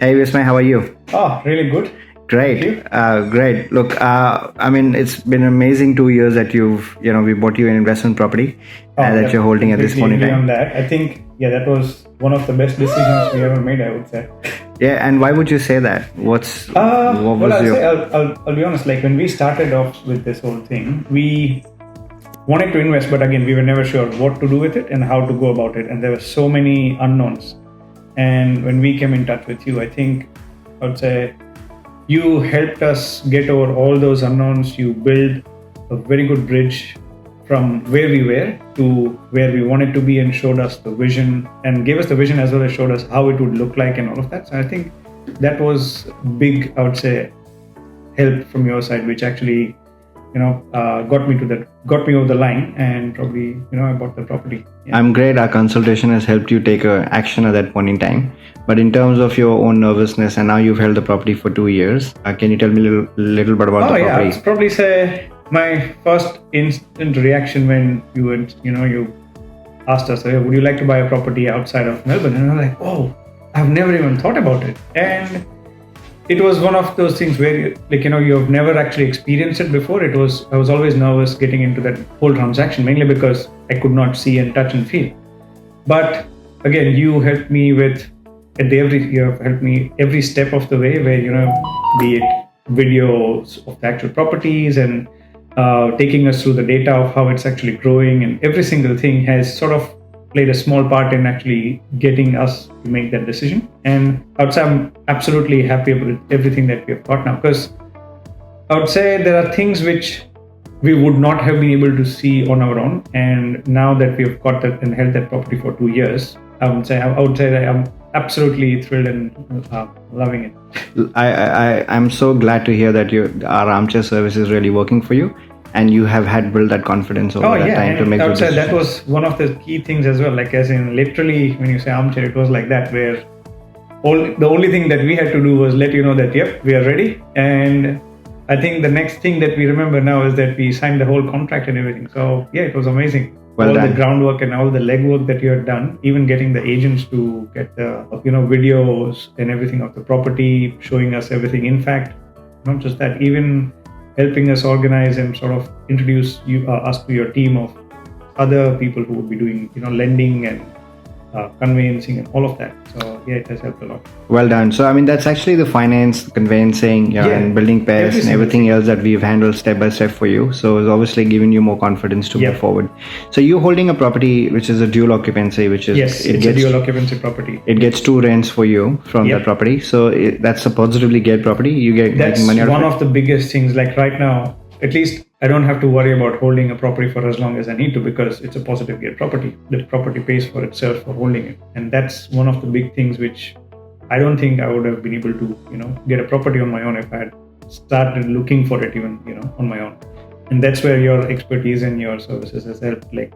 Hey Vismay, how are you? Oh, really good. Great, great. Look, it's been an amazing 2 years that we bought you an investment property that you're holding at this point in time. On that, I think, that was one of the best decisions we ever made, I would say. Yeah, and why would you say that? I'll be honest. Like when we started off with this whole thing, we wanted to invest, but again, we were never sure what to do with it and how to go about it, and there were so many unknowns. And when we came in touch with you, I think I would say you helped us get over all those unknowns. You built a very good bridge from where we were to where we wanted to be and showed us the vision and gave us the vision as well as showed us how it would look like and all of that. So I think that was big, I would say, help from your side, which actually, got me over the line, and probably, I bought the property. Yeah. I'm great. Our consultation has helped you take action at that point in time. But in terms of your own nervousness, and now you've held the property for 2 years, can you tell me a little bit about the property? I'd probably say my first instant reaction when you asked us, would you like to buy a property outside of Melbourne? And I was like, oh, I've never even thought about it. And it was one of those things where you've never actually experienced it before. I was always nervous getting into that whole transaction, mainly because I could not see and touch and feel. But again, you helped me you have helped me every step of the way, where be it videos of the actual properties and taking us through the data of how it's actually growing, and every single thing has sort of played a small part in actually getting us to make that decision. And I would say I'm absolutely happy with everything that we have got now, because I would say there are things which we would not have been able to see on our own, and now that we have got that and held that property for 2 years, I would say that I'm absolutely thrilled and loving it. I'm so glad to hear that our armchair service is really working for you, and you have built that confidence over that time to make good decisions. That was one of the key things as well. Like as in literally when you say armchair, it was like that, where the only thing that we had to do was let you know that, yep, we are ready. And I think the next thing that we remember now is that we signed the whole contract and everything. So yeah, it was amazing. Well all done. The groundwork and all the legwork that you had done, even getting the agents to get the videos and everything of the property, showing us everything. In fact, not just that, even helping us organize and sort of introduce us to your team of other people who would be doing lending and conveyancing and all of that. So yeah, it has helped a lot. Well done. So that's actually the finance, conveyancing, and building pairs and everything else that we've handled step by step for you. So it's obviously giving you more confidence to move forward. So you're holding a property which is a dual occupancy, which is it's a dual occupancy property. It gets 2 rents for you from that property. So that's a positively geared property. You get money out of it. That's one of the biggest things. Like right now, at least I don't have to worry about holding a property for as long as I need to, because it's a positive gear property. The property pays for itself for holding it. And that's one of the big things which I don't think I would have been able to, get a property on my own if I had started looking for it even, on my own. And that's where your expertise and your services has helped. Like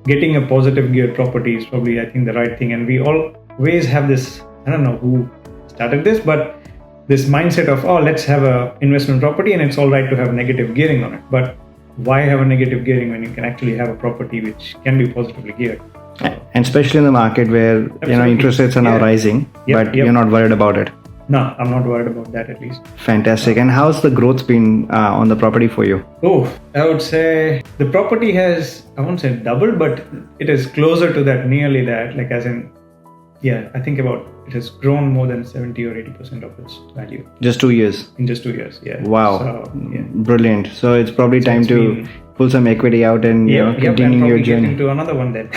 getting a positive gear property is probably, I think, the right thing. And we always have this, I don't know who started this, but this mindset of, let's have a investment property and it's all right to have negative gearing on it. But why have a negative gearing when you can actually have a property which can be positively geared? And especially in the market where interest rates are now rising, but you're not worried about it. No, I'm not worried about that, at least. Fantastic. And how's the growth been on the property for you? Oh, I would say the property has, I won't say doubled, but it is closer to that, nearly that. Like as in, I think it has grown more than 70 or 80% of its value. Just 2 years? In just 2 years, yeah. Wow. So, brilliant. So it's probably time to pull some equity out and continue your journey. Get into another one then.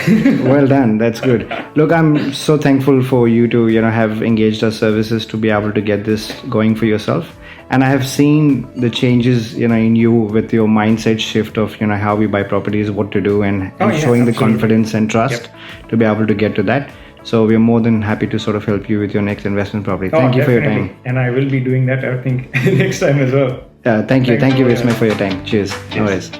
Well done. That's good. Look, I'm so thankful for you to have engaged our services to be able to get this going for yourself. And I have seen the changes in you with your mindset shift of how we buy properties, what to do, and showing the confidence and trust to be able to get to that. So we're more than happy to sort of help you with your next investment property. Thank you for your time. And I will be doing that, I think, next time as well. Thank you. Thank you, Vismay, for your time. Cheers. No worries.